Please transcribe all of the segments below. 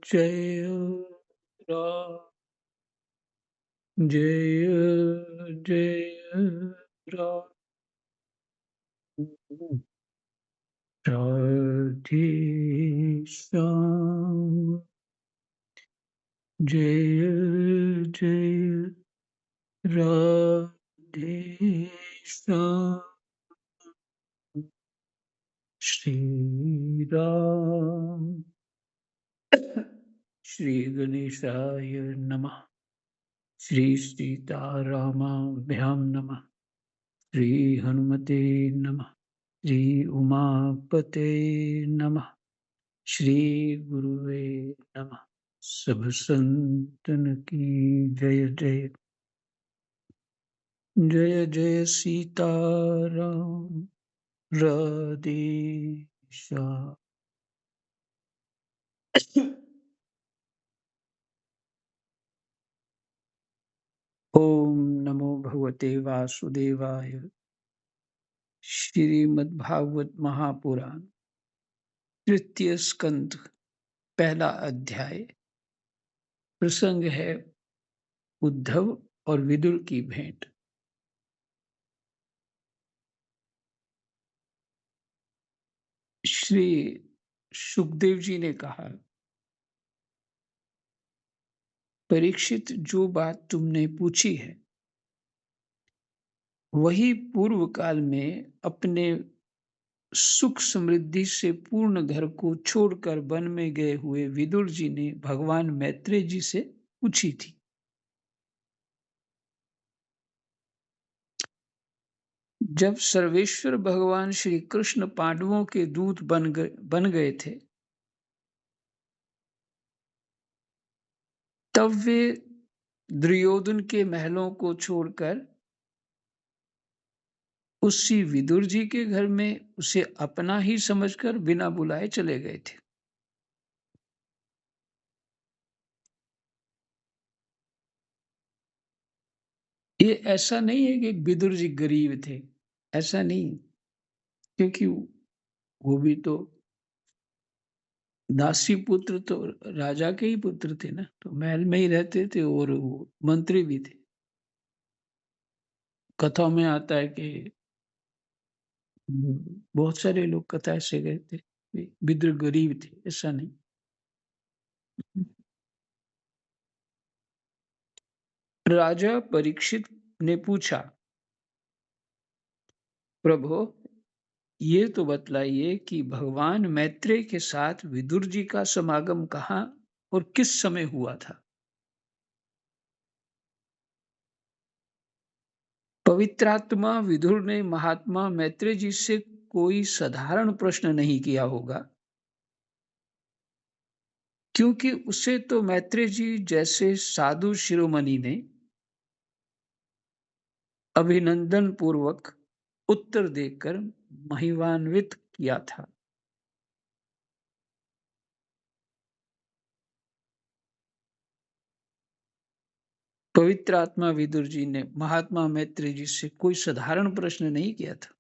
जय राम जय जय राम राधे श्याम जय जय राधे श्याम श्री राम श्री गणेशाय नमः। श्री सीतारामाभ्यां नमः। श्री हनुमते नमः। श्री उमापते नमः। श्री गुरुवे नमः। सब संतन की जय जय। जय जय सीताराम राधे श्याम। ओम नमो भगवते वासुदेवाय। श्रीमद्भागवत महापुराण तृतीय स्कंद पहला अध्याय। प्रसंग है उद्धव और विदुर की भेंट। श्री सुखदेव जी ने कहा, परीक्षित, जो बात तुमने पूछी है वही पूर्व काल में अपने सुख समृद्धि से पूर्ण घर को छोड़कर वन में गए हुए विदुर जी ने भगवान मैत्रेय जी से पूछी थी। जब सर्वेश्वर भगवान श्री कृष्ण पांडवों के दूत बन गए थे, तब वे दुर्योधन के महलों को छोड़कर उसी विदुर जी के घर में उसे अपना ही समझकर बिना बुलाए चले गए थे। ये ऐसा नहीं है कि विदुर जी गरीब थे, ऐसा नहीं, क्योंकि वो भी तो दासी पुत्र तो राजा के ही पुत्र थे ना, तो महल में ही रहते थे और वो मंत्री भी थे। कथाओं में आता है कि बहुत सारे लोग कथा ऐसे गए थे, विदुर गरीब थे, ऐसा नहीं। राजा परीक्षित ने पूछा, प्रभु, ये तो बतलाइए कि भगवान मैत्रेय के साथ विदुर जी का समागम कहाँ और किस समय हुआ था। पवित्रात्मा विदुर ने महात्मा मैत्रेय जी से कोई साधारण प्रश्न नहीं किया होगा, क्योंकि उसे तो मैत्रेय जी जैसे साधु शिरोमणि ने अभिनंदन पूर्वक उत्तर देकर महिमान्वित किया था। पवित्र आत्मा विदुर जी ने महात्मा मैत्रेय जी से कोई साधारण प्रश्न नहीं किया था,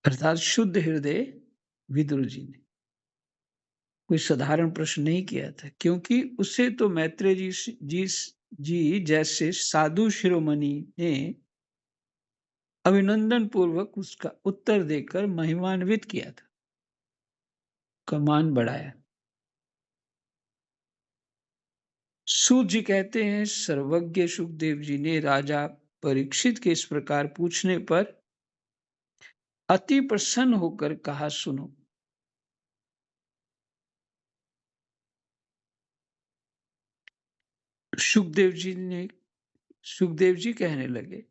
अर्थात शुद्ध हृदय विदुर जी ने कोई साधारण प्रश्न नहीं किया था, क्योंकि उसे तो मैत्रेय जी जैसे साधु शिरोमणि ने अभिनंदन पूर्वक उसका उत्तर देकर महिमान्वित किया था, कमान बढ़ाया। सूत जी कहते हैं, सर्वज्ञ सुखदेव जी ने राजा परीक्षित के इस प्रकार पूछने पर अति प्रसन्न होकर कहा, सुनो। सुखदेव जी कहने लगे,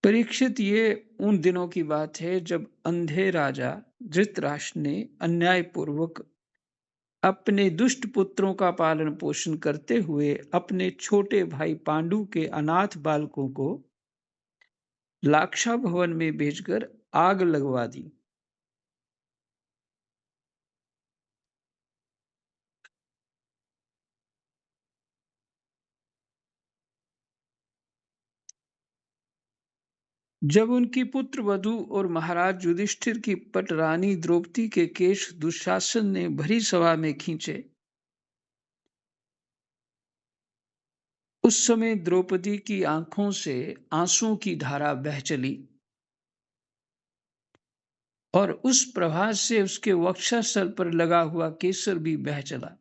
परीक्षित, ये उन दिनों की बात है जब अंधे राजा धृतराष्ट्र ने अन्यायपूर्वक अपने दुष्ट पुत्रों का पालन पोषण करते हुए अपने छोटे भाई पांडु के अनाथ बालकों को लाक्षा भवन में भेजकर आग लगवा दी। जब उनकी पुत्र वधू और महाराज युधिष्ठिर की पटरानी द्रौपदी के केश दुशासन ने भरी सभा में खींचे, उस समय द्रौपदी की आंखों से आंसुओं की धारा बह चली और उस प्रभास से उसके वक्षस्थल पर लगा हुआ केसर भी बह चला।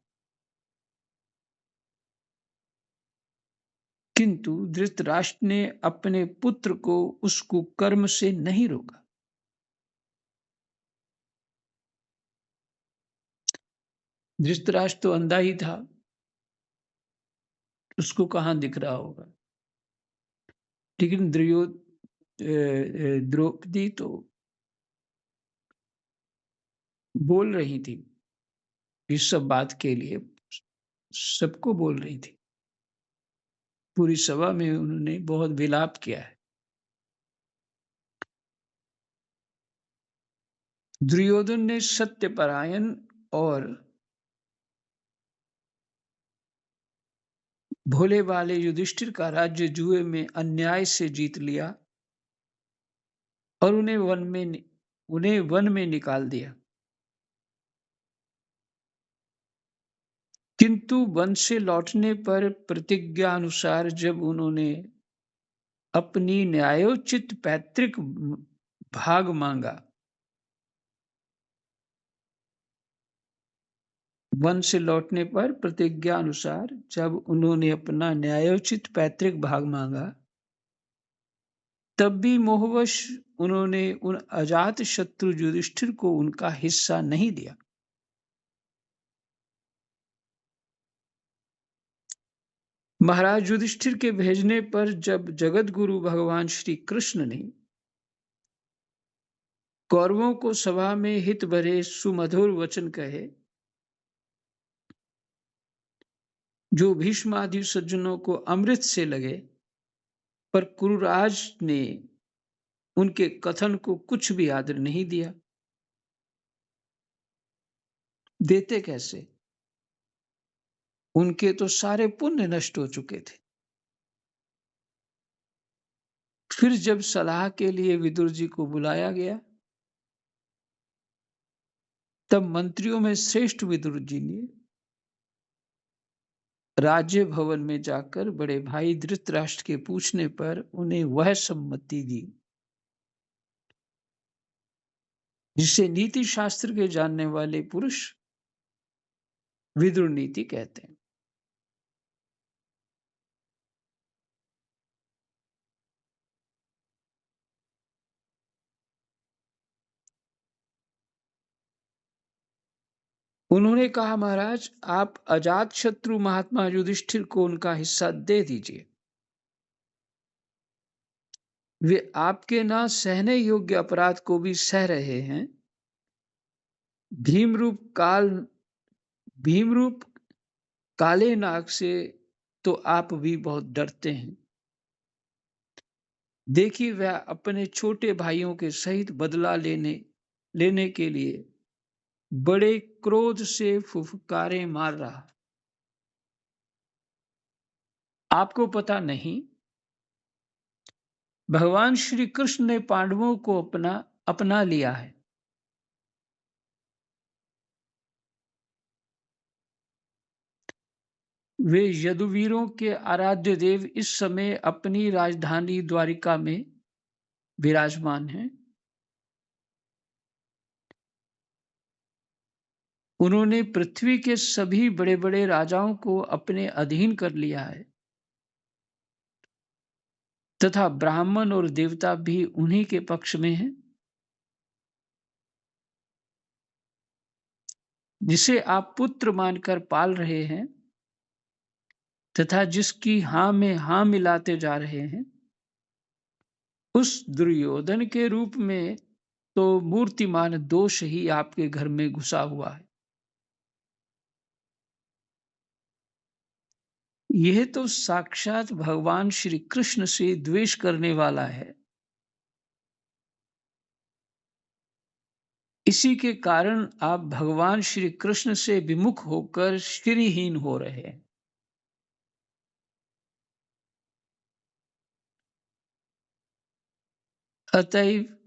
किंतु धृतराष्ट्र ने अपने पुत्र को उस कुकर्म से नहीं रोका। धृतराष्ट्र तो अंधा ही था, उसको कहाँ दिख रहा होगा। लेकिन द्रौपदी तो बोल रही थी इस सब बात के लिए, सबको बोल रही थी। पूरी सभा में उन्होंने बहुत विलाप किया है। दुर्योधन ने सत्यपरायण और भोले वाले युधिष्ठिर का राज्य जुए में अन्याय से जीत लिया और उन्हें वन में निकाल दिया। किंतु वन से लौटने पर प्रतिज्ञा अनुसार जब उन्होंने अपनी न्यायोचित पैतृक भाग मांगा, वन से लौटने पर प्रतिज्ञा अनुसार जब उन्होंने अपना न्यायोचित पैतृक भाग मांगा, तब भी मोहवश उन्होंने उन अजात शत्रु युधिष्ठिर को उनका हिस्सा नहीं दिया। महाराज युधिष्ठिर के भेजने पर जब जगत गुरु भगवान श्री कृष्ण ने कौरवों को सभा में हित भरे सुमधुर वचन कहे, जो भीष्म आदि सज्जनों को अमृत से लगे, पर कुरुराज ने उनके कथन को कुछ भी आदर नहीं दिया। देते कैसे? उनके तो सारे पुण्य नष्ट हो चुके थे। फिर जब सलाह के लिए विदुर जी को बुलाया गया, तब मंत्रियों में श्रेष्ठ विदुर जी ने राज्य भवन में जाकर बड़े भाई धृतराष्ट्र के पूछने पर उन्हें वह सम्मति दी जिसे नीति शास्त्र के जानने वाले पुरुष विदुर नीति कहते हैं। उन्होंने कहा, महाराज आप अजात शत्रु महात्मा युधिष्ठिर को उनका हिस्सा दे दीजिए। वे आपके ना सहने योग्य अपराध को भी सह रहे हैं। भीमरूप काले नाग से तो आप भी बहुत डरते हैं। देखिए वह अपने छोटे भाइयों के सहित बदला लेने के लिए बड़े क्रोध से फुफकारे मार रहा। आपको पता नहीं, भगवान श्री कृष्ण ने पांडवों को अपना लिया है। वे यदुवीरों के आराध्य देव इस समय अपनी राजधानी द्वारिका में विराजमान हैं। उन्होंने पृथ्वी के सभी बड़े बड़े राजाओं को अपने अधीन कर लिया है तथा ब्राह्मण और देवता भी उन्हीं के पक्ष में हैं। जिसे आप पुत्र मानकर पाल रहे हैं तथा जिसकी हां में हां मिलाते जा रहे हैं, उस दुर्योधन के रूप में तो मूर्तिमान दोष ही आपके घर में घुसा हुआ है। यह तो साक्षात भगवान श्री कृष्ण से द्वेष करने वाला है। इसी के कारण आप भगवान श्री कृष्ण से विमुख होकर श्रीहीन हो रहे हैं। अतएव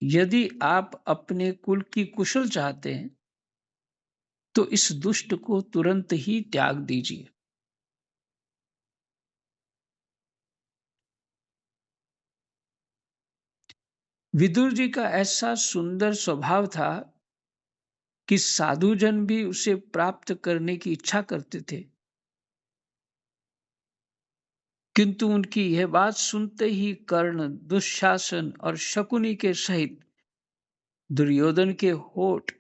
यदि आप अपने कुल की कुशल चाहते हैं, तो इस दुष्ट को तुरंत ही त्याग दीजिए। विदुर जी का ऐसा सुंदर स्वभाव था कि साधुजन भी उसे प्राप्त करने की इच्छा करते थे। किंतु उनकी यह बात सुनते ही कर्ण, दुशासन और शकुनी के सहित दुर्योधन के होठ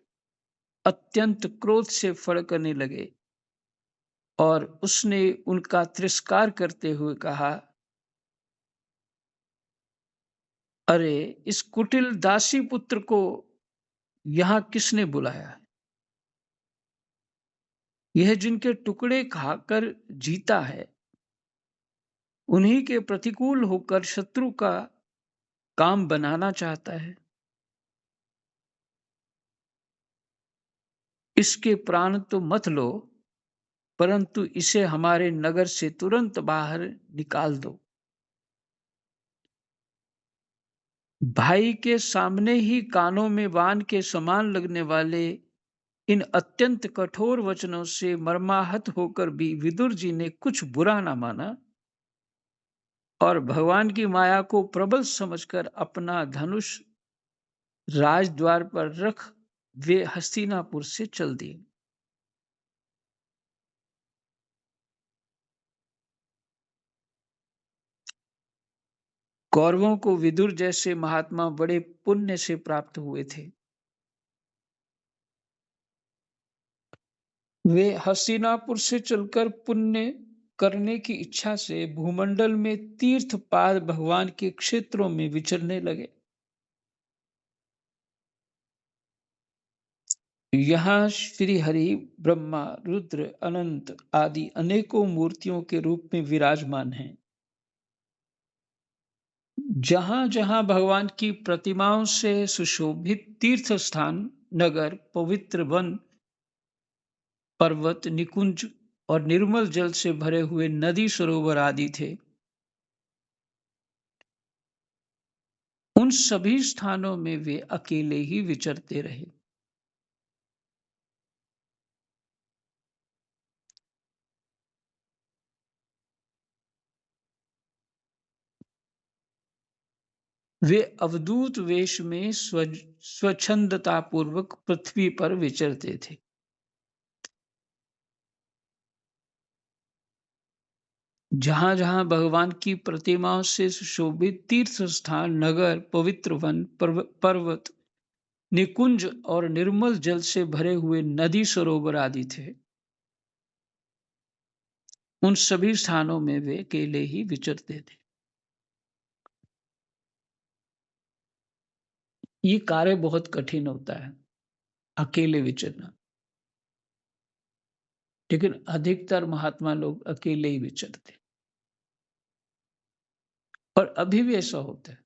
अत्यंत क्रोध से फड़कने लगे और उसने उनका तिरस्कार करते हुए कहा, अरे इस कुटिल दासी पुत्र को यहाँ किसने बुलाया है? यह जिनके टुकड़े खाकर जीता है, उन्हीं के प्रतिकूल होकर शत्रु का काम बनाना चाहता है। इसके प्राण तो मत लो, परंतु इसे हमारे नगर से तुरंत बाहर निकाल दो। भाई के सामने ही कानों में बाण के समान लगने वाले इन अत्यंत कठोर वचनों से मर्माहत होकर भी विदुर जी ने कुछ बुरा ना माना और भगवान की माया को प्रबल समझकर अपना धनुष राजद्वार पर रख वे हस्तिनापुर से चल दिए। कौरवों को विदुर जैसे महात्मा बड़े पुण्य से प्राप्त हुए थे। वे हस्तिनापुर से चलकर पुण्य करने की इच्छा से भूमंडल में तीर्थपाद भगवान के क्षेत्रों में विचरने लगे। यहाँ श्री हरि, ब्रह्मा, रुद्र, अनंत आदि अनेकों मूर्तियों के रूप में विराजमान हैं। जहां जहां भगवान की प्रतिमाओं से सुशोभित तीर्थ स्थान, नगर, पवित्र वन, पर्वत, निकुंज और निर्मल जल से भरे हुए नदी सरोवर आदि थे, उन सभी स्थानों में वे अकेले ही विचरते रहे। वे अवधूत वेश में स्वच्छंदता पूर्वक पृथ्वी पर विचरते थे। जहां जहां भगवान की प्रतिमाओं से सुशोभित तीर्थ स्थान, नगर, पवित्र वन, पर्वत, निकुंज और निर्मल जल से भरे हुए नदी सरोवर आदि थे, उन सभी स्थानों में वे अकेले ही विचरते थे। ये कार्य बहुत कठिन होता है, अकेले विचरना, लेकिन अधिकतर महात्मा लोग अकेले ही विचरते और अभी भी ऐसा होता है।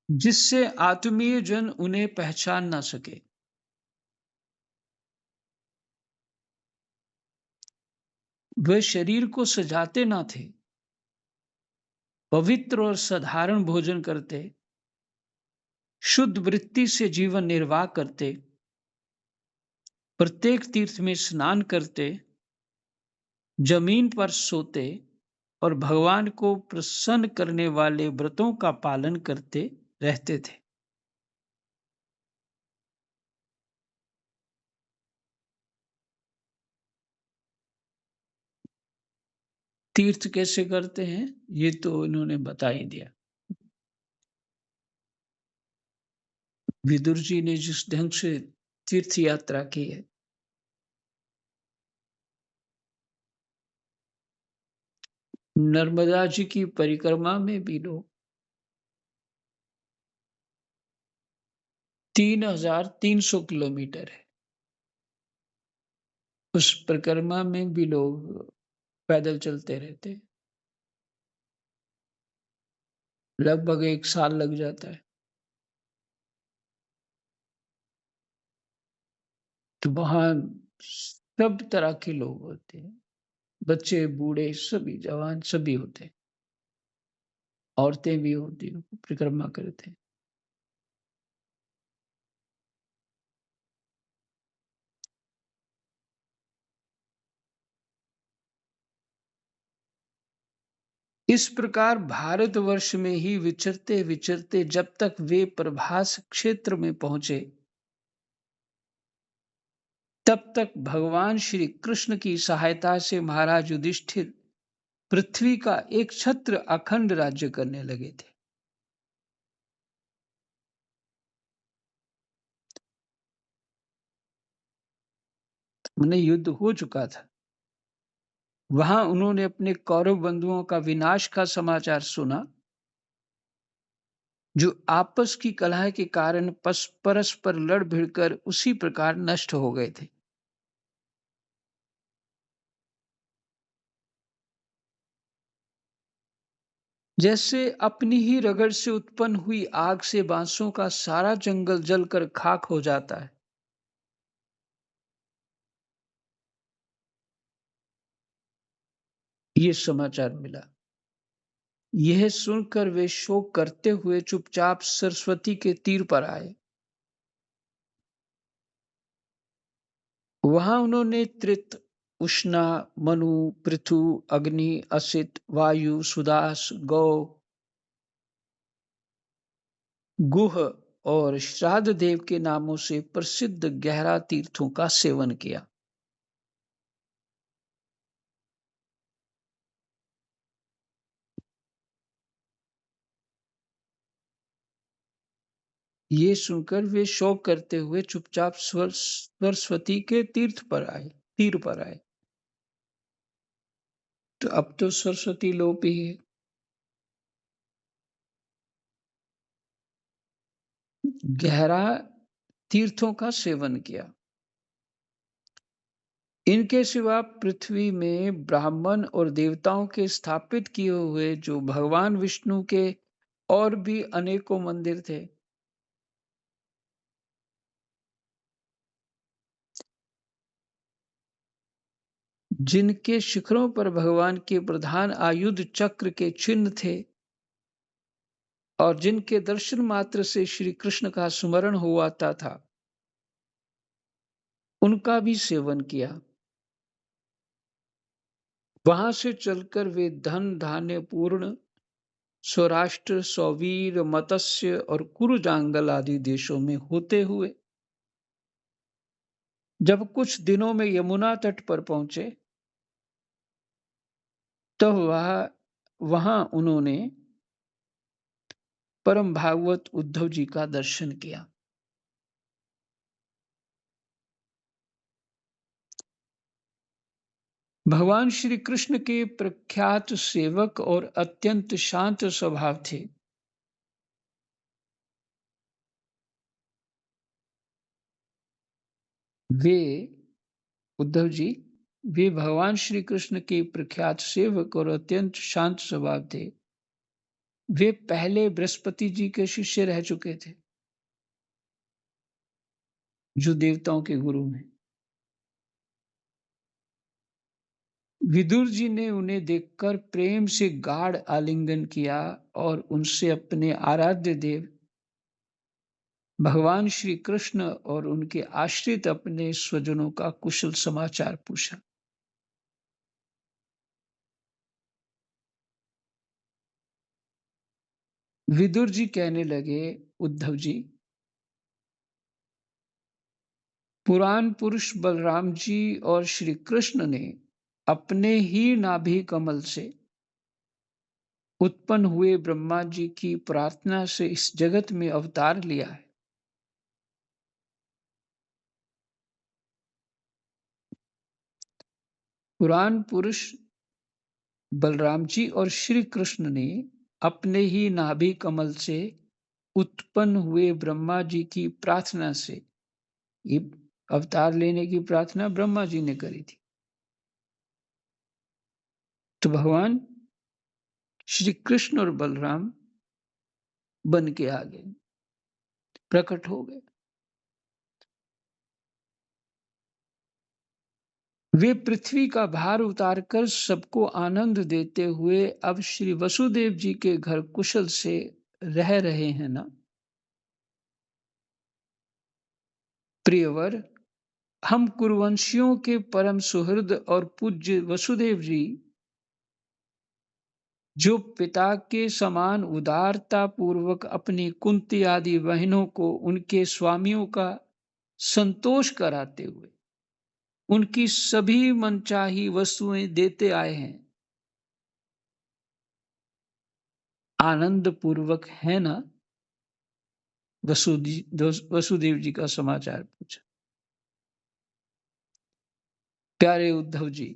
जिससे आत्मीय जन उन्हें पहचान ना सके। वे शरीर को सजाते ना थे, पवित्र और साधारण भोजन करते, शुद्ध वृत्ति से जीवन निर्वाह करते, प्रत्येक तीर्थ में स्नान करते, जमीन पर सोते और भगवान को प्रसन्न करने वाले व्रतों का पालन करते रहते थे। तीर्थ कैसे करते हैं, ये तो इन्होंने बता ही दिया। विदुर जी ने जिस ढंग से तीर्थ यात्रा की है, नर्मदा जी की परिक्रमा में भी लोग 3,300 किलोमीटर है। उस परिक्रमा में भी लोग पैदल चलते रहते हैं। लगभग 1 साल लग जाता है। तो वहाँ सब तरह के लोग होते हैं, बच्चे, बूढ़े, सभी जवान सभी होते हैं। औरतें भी होती हैं, परिक्रमा करते हैं। इस प्रकार भारतवर्ष में ही विचरते-विचरते जब तक वे प्रभास क्षेत्र में पहुँचे, तब तक भगवान श्री कृष्ण की सहायता से महाराज युधिष्ठिर पृथ्वी का एक छत्र अखंड राज्य करने लगे थे। माने युद्ध हो चुका था। वहां उन्होंने अपने कौरव बंधुओं का विनाश का समाचार सुना, जो आपस की कलह के कारण परस्पर लड़ भिड़कर उसी प्रकार नष्ट हो गए थे। जैसे अपनी ही रगड़ से उत्पन्न हुई आग से बांसों का सारा जंगल जलकर खाक हो जाता है, ये समाचार मिला। यह सुनकर वे शोक करते हुए चुपचाप सरस्वती के तीर पर आए। वहां उन्होंने त्रित, उष्णा, मनु, पृथु, अग्नि, असित, वायु, सुदास, गौ, गुह और श्राद्ध देव के नामों से प्रसिद्ध गहरा तीर्थों का सेवन किया। ये सुनकर वे शोक करते हुए चुपचाप सरस्वती के तीर पर आए। तो अब तो सरस्वती लोप ही है। गहरा तीर्थों का सेवन किया। इनके सिवा पृथ्वी में ब्राह्मण और देवताओं के स्थापित किए हुए जो भगवान विष्णु के और भी अनेकों मंदिर थे, जिनके शिखरों पर भगवान के प्रधान आयुध चक्र के चिन्ह थे और जिनके दर्शन मात्र से श्री कृष्ण का स्मरण हो आता था, उनका भी सेवन किया। वहां से चलकर वे धन धान्य पूर्ण सौराष्ट्र, सौवीर, मत्स्य और कुरुजांगल आदि देशों में होते हुए जब कुछ दिनों में यमुना तट पर पहुंचे, तब वहां उन्होंने परम भागवत उद्धव जी का दर्शन किया। भगवान श्री कृष्ण के प्रख्यात सेवक और अत्यंत शांत स्वभाव थे। वे उद्धव जी वे भगवान श्री कृष्ण के प्रख्यात सेवक और अत्यंत शांत स्वभाव थे। वे पहले बृहस्पति जी के शिष्य रह चुके थे, जो देवताओं के गुरु हैं। विदुर जी ने उन्हें देखकर प्रेम से गाढ़ आलिंगन किया और उनसे अपने आराध्य देव भगवान श्री कृष्ण और उनके आश्रित अपने स्वजनों का कुशल समाचार पूछा। विदुर जी कहने लगे, उद्धव जी, पुराण पुरुष बलराम जी और श्री कृष्ण ने अपने ही नाभि कमल से उत्पन्न हुए ब्रह्मा जी की प्रार्थना से इस जगत में अवतार लिया है। पुराण पुरुष बलराम जी और श्री कृष्ण ने अपने ही नाभि कमल से उत्पन्न हुए ब्रह्मा जी की प्रार्थना से, ये अवतार लेने की प्रार्थना ब्रह्मा जी ने करी थी, तो भगवान श्री कृष्ण और बलराम बन के आ गए, प्रकट हो गए। वे पृथ्वी का भार उतारकर सबको आनंद देते हुए अब श्री वसुदेव जी के घर कुशल से रह रहे हैं ना? प्रियवर, हम कुरुवंशियों के परम सुहृद और पूज्य वसुदेव जी, जो पिता के समान उदारता पूर्वक अपनी कुंती आदि बहनों को उनके स्वामियों का संतोष कराते हुए उनकी सभी मनचाही वस्तुएं देते आए हैं, आनंद पूर्वक है ना? वसुदेव जी का समाचार पूछा। प्यारे उद्धव जी,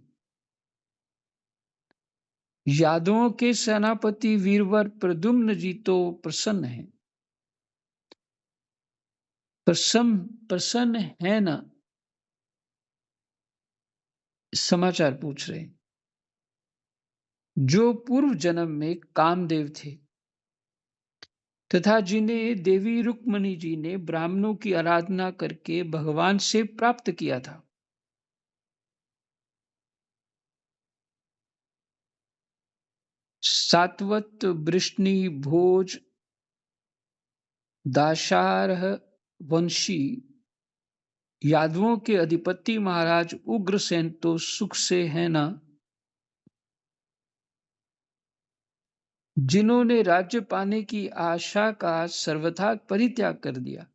यादवों के सेनापति वीरवर प्रद्युम्न जी तो प्रसन्न हैं। प्रसन्न है ना? समाचार पूछ रहे हैं। जो पूर्व जन्म में कामदेव थे तथा जिन्हें देवी रुक्मणी जी ने ब्राह्मणों की आराधना करके भगवान से प्राप्त किया था। सात्वत, वृष्णि, भोज, दाशारह वंशी यादवों के अधिपति महाराज उग्रसेन तो सुख से है ना? जिन्होंने राज्य पाने की आशा का सर्वथा परित्याग कर दिया।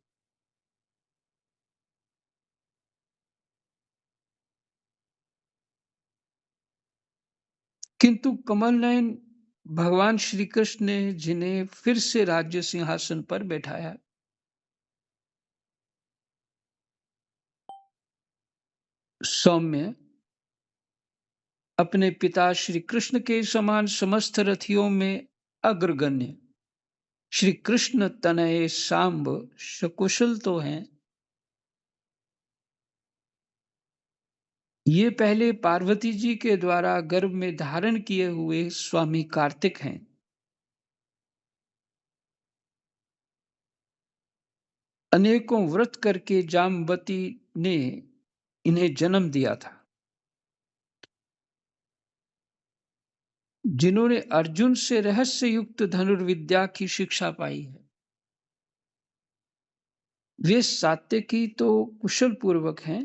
किंतु कमल नयन भगवान श्री कृष्ण ने जिन्हें फिर से राज्य सिंहासन पर बैठाया, सौम्य, अपने पिता श्री कृष्ण के समान समस्त रथियों में अग्रगण्य श्री कृष्ण तनय सांब सकुशल तो हैं। ये पहले पार्वती जी के द्वारा गर्भ में धारण किए हुए स्वामी कार्तिक हैं। अनेकों व्रत करके जामवती ने इन्हें जन्म दिया था। जिन्होंने अर्जुन से रहस्य युक्त धनुर्विद्या की शिक्षा पाई है, वे सात्विकी तो कुशल पूर्वक हैं।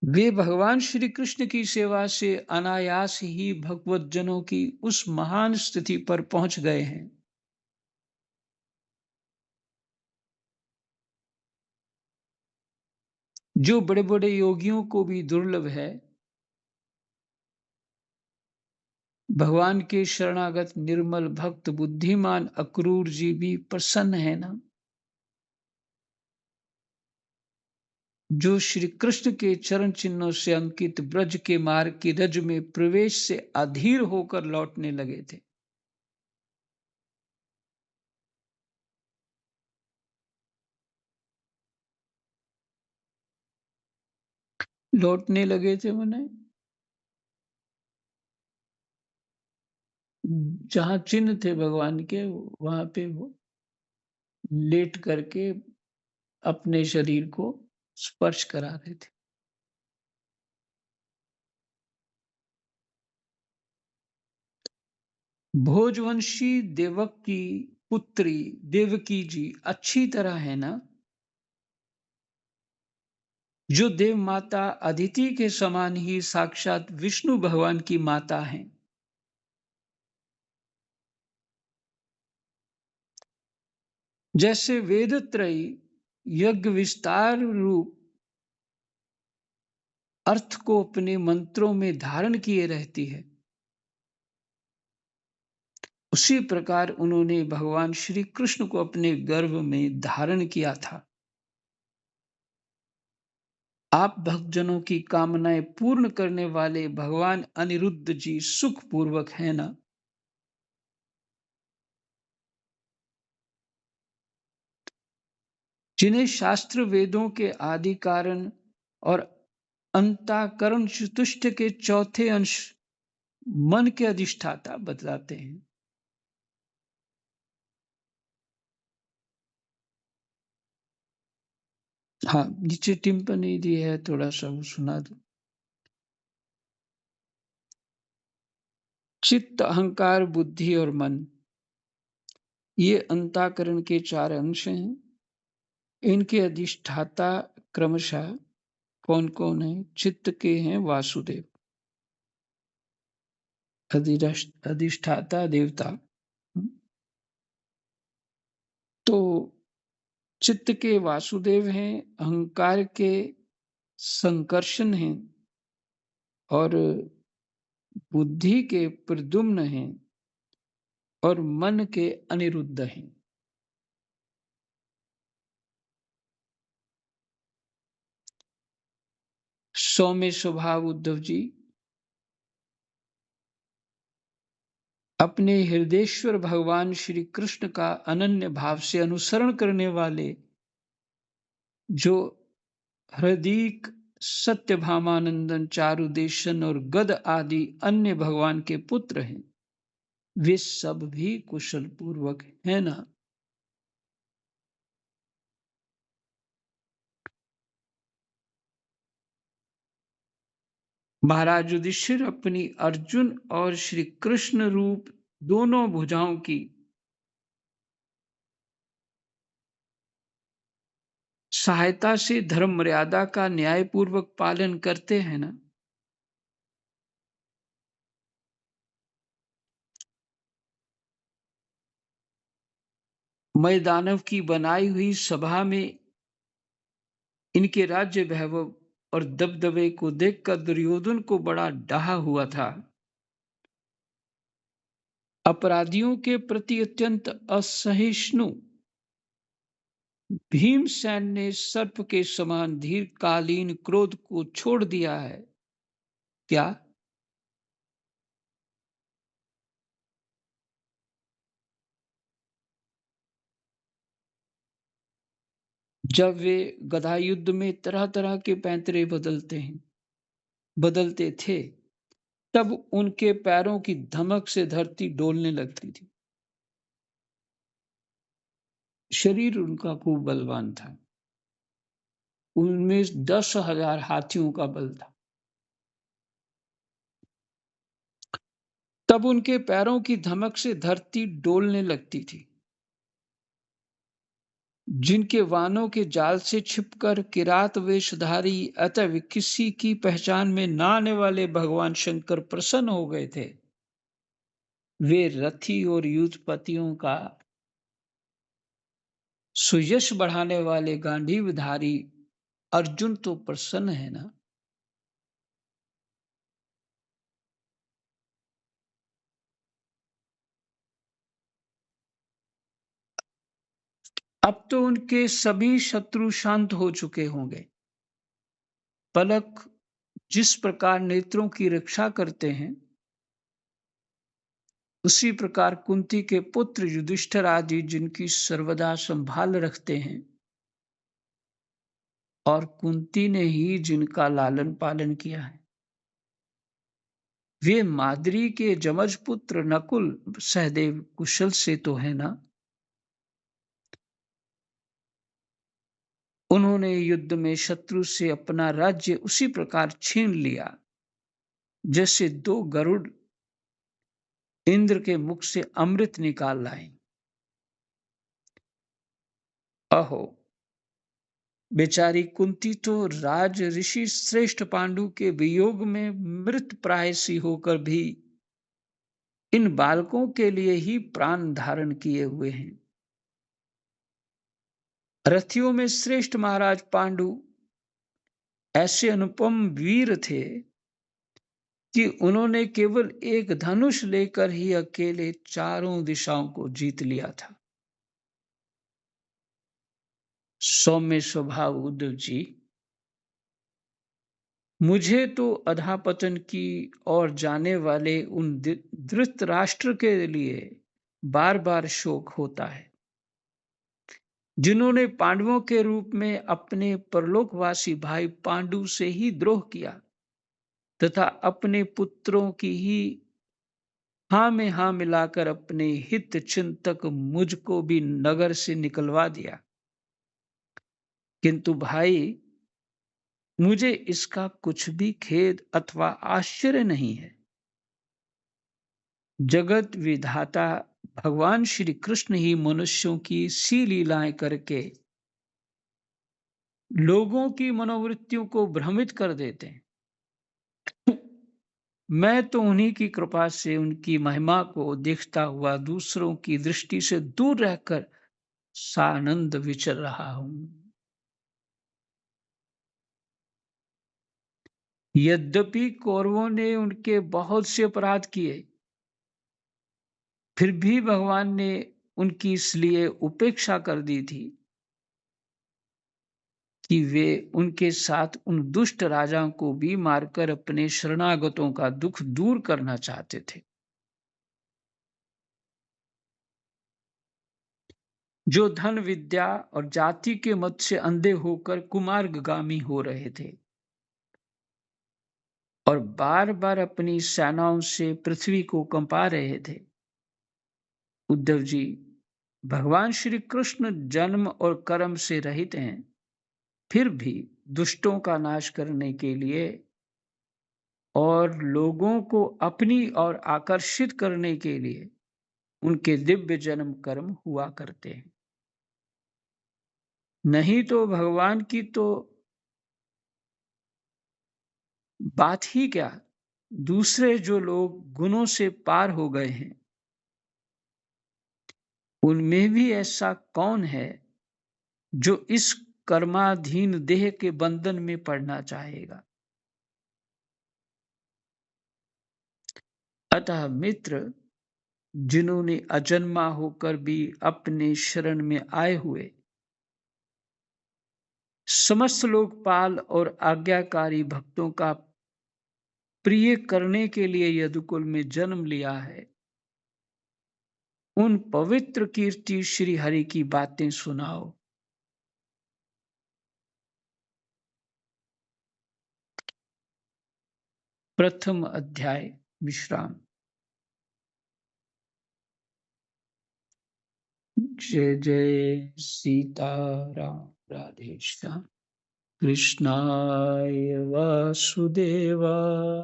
वे भगवान श्री कृष्ण की सेवा से अनायास ही भगवत जनों की उस महान स्थिति पर पहुंच गए हैं जो बड़े बड़े योगियों को भी दुर्लभ है। भगवान के शरणागत निर्मल भक्त बुद्धिमान अक्रूर जी भी प्रसन्न है ना? जो श्री कृष्ण के चरण चिन्हों से अंकित ब्रज के मार्ग की रज में प्रवेश से अधीर होकर लौटने लगे थे। लौटने लगे थे मने जहां चिन्ह थे भगवान के, वहां पे वो लेट करके अपने शरीर को स्पर्श करा रहे थे। भोजवंशी देवक की पुत्री देवकी जी अच्छी तरह है ना? जो देव माता अदिति के समान ही साक्षात विष्णु भगवान की माता हैं। जैसे वेदत्रयी यज्ञ विस्तार रूप अर्थ को अपने मंत्रों में धारण किए रहती है, उसी प्रकार उन्होंने भगवान श्री कृष्ण को अपने गर्भ में धारण किया था। आप भक्तजनों की कामनाएं पूर्ण करने वाले भगवान अनिरुद्ध जी सुख पूर्वक है ना? जिन्हें शास्त्र वेदों के आदि कारण और अंताकरण चतुष्ट के चौथे अंश मन के अधिष्ठाता बतलाते हैं। हाँ, नीचे टिप्पणी दी है, थोड़ा-सा वो सुना दूँ। चित्त, अहंकार, बुद्धि और मन, ये अंतःकरण के 4 अंश हैं। इनके अधिष्ठाता क्रमशः कौन-कौन है? चित्त के हैं वासुदेव, अधिष्ठाता देवता। हुँ, तो चित्त के वासुदेव हैं, अहंकार के संकर्षण हैं और बुद्धि के प्रद्युम्न हैं और मन के अनिरुद्ध हैं। सौम्य स्वभाव उद्धव जी, अपने हृदयेश्वर भगवान श्री कृष्ण का अनन्य भाव से अनुसरण करने वाले जो हृदीक, सत्यभामानंदन, चारुदेशन और गद आदि अन्य भगवान के पुत्र हैं, वे सब भी कुशल पूर्वक है ना? महाराज युधिष्ठिर अपनी अर्जुन और श्री कृष्ण रूप दोनों भुजाओं की सहायता से धर्म मर्यादा का न्यायपूर्वक पालन करते हैं ना? मैं दानव की बनाई हुई सभा में इनके राज्य वैभव और दबदबे को देखकर दुर्योधन को बड़ा डाहा हुआ था। अपराधियों के प्रति अत्यंत असहिष्णु भीमसेन ने सर्प के समान दीर्घकालीन क्रोध को छोड़ दिया है क्या? जब वे गदा युद्ध में तरह तरह के पैंतरे बदलते थे, तब उनके पैरों की धमक से धरती डोलने लगती थी। शरीर उनका खूब बलवान था, उनमें 10,000 हाथियों का बल था। तब उनके पैरों की धमक से धरती डोलने लगती थी। जिनके वानों के जाल से छिपकर किरात वेशधारी अतः किसी की पहचान में न आने वाले भगवान शंकर प्रसन्न हो गए थे, वे रथी और युद्धपतियों का सुयश बढ़ाने वाले गांडीवधारी अर्जुन तो प्रसन्न है ना? अब तो उनके सभी शत्रु शांत हो चुके होंगे। पलक जिस प्रकार नेत्रों की रक्षा करते हैं, उसी प्रकार कुंती के पुत्र युधिष्ठिर आदि जिनकी सर्वदा संभाल रखते हैं और कुंती ने ही जिनका लालन पालन किया है, वे माद्री के जमज पुत्र नकुल सहदेव कुशल से तो है ना? उन्होंने युद्ध में शत्रु से अपना राज्य उसी प्रकार छीन लिया जैसे दो गरुड़ इंद्र के मुख से अमृत निकाल लाए। अहो, बेचारी कुंती तो राज ऋषि श्रेष्ठ पांडु के वियोग में मृत प्राय सी होकर भी इन बालकों के लिए ही प्राण धारण किए हुए हैं। रथियों में श्रेष्ठ महाराज पांडु ऐसे अनुपम वीर थे कि उन्होंने केवल एक धनुष लेकर ही अकेले चारों दिशाओं को जीत लिया था। सौम्य स्वभाव उद्धव जी, मुझे तो अधःपतन की ओर जाने वाले उन धृतराष्ट्र के लिए बार बार शोक होता है, जिन्होंने पांडवों के रूप में अपने परलोकवासी भाई पांडु से ही द्रोह किया तथा अपने पुत्रों की ही हाँ में हाँ मिलाकर अपने हित चिंतक मुझको भी नगर से निकलवा दिया। किंतु भाई, मुझे इसका कुछ भी खेद अथवा आश्चर्य नहीं है। जगत विधाता भगवान श्री कृष्ण ही मनुष्यों की सी लीलाएं करके लोगों की मनोवृत्तियों को भ्रमित कर देते हैं। मैं तो उन्हीं की कृपा से उनकी महिमा को देखता हुआ दूसरों की दृष्टि से दूर रहकर सानंद विचर रहा हूं। यद्यपि कौरवों ने उनके बहुत से अपराध किए, फिर भी भगवान ने उनकी इसलिए उपेक्षा कर दी थी कि वे उनके साथ उन दुष्ट राजाओं को भी मारकर अपने शरणागतों का दुख दूर करना चाहते थे, जो धन विद्या और जाति के मत से अंधे होकर कुमार्गगामी हो रहे थे और बार बार अपनी सेनाओं से पृथ्वी को कंपा रहे थे। उद्धव जी, भगवान श्री कृष्ण जन्म और कर्म से रहित हैं, फिर भी दुष्टों का नाश करने के लिए और लोगों को अपनी ओर आकर्षित करने के लिए उनके दिव्य जन्म कर्म हुआ करते हैं। नहीं तो भगवान की तो बात ही क्या, दूसरे जो लोग गुणों से पार हो गए हैं, उनमें भी ऐसा कौन है जो इस कर्माधीन देह के बंधन में पड़ना चाहेगा। अतः मित्र, जिन्होंने अजन्मा होकर भी अपने शरण में आए हुए समस्त लोकपाल और आज्ञाकारी भक्तों का प्रिय करने के लिए यदुकुल में जन्म लिया है, उन पवित्र कीर्ति श्री हरि की बातें सुनाओ। प्रथम अध्याय विश्राम। जय जय सीताराम। राधे श्याम। कृष्णाय वासुदेवाय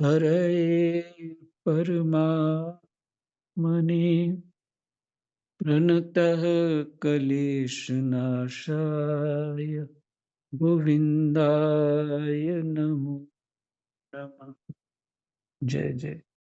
हरये परमात्मने प्रणतः क्लेशनाशाय गोविन्दाय नमो नमः। जय जय।